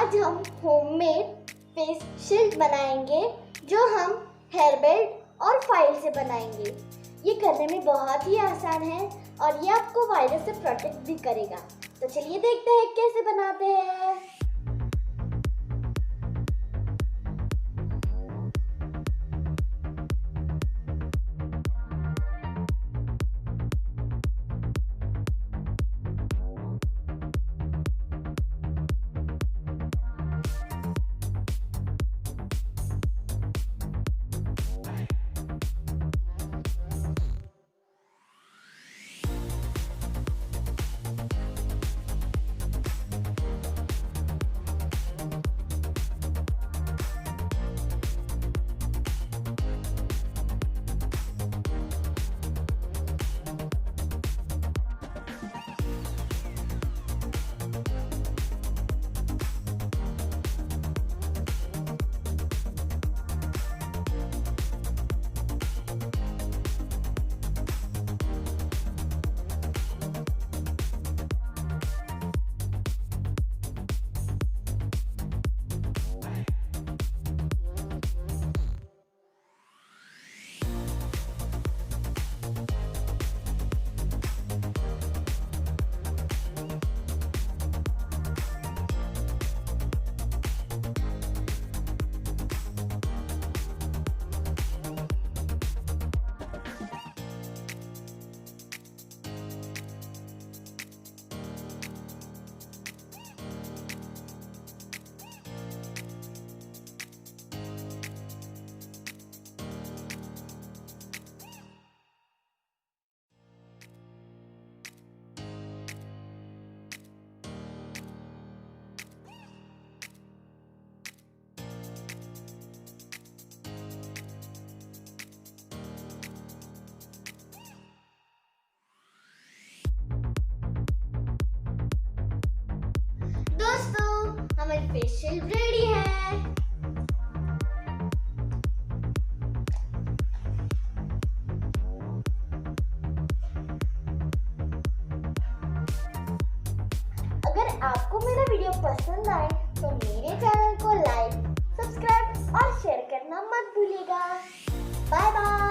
आज हम homemade face shield बनाएंगे जो हम हेयरबेल्ट और फाइल से बनाएंगे। ये करने में बहुत ही आसान है और ये आपको वायरस से प्रोटेक्ट भी करेगा। तो चलिए देखते हैं कैसे बनाते हैं। दोस्तों, हमारी फेस शील्ड रेडी है। अगर आपको मेरा वीडियो पसंद आए तो मेरे चैनल को लाइक, सब्सक्राइब और शेयर करना मत भूलिएगा। Bye bye.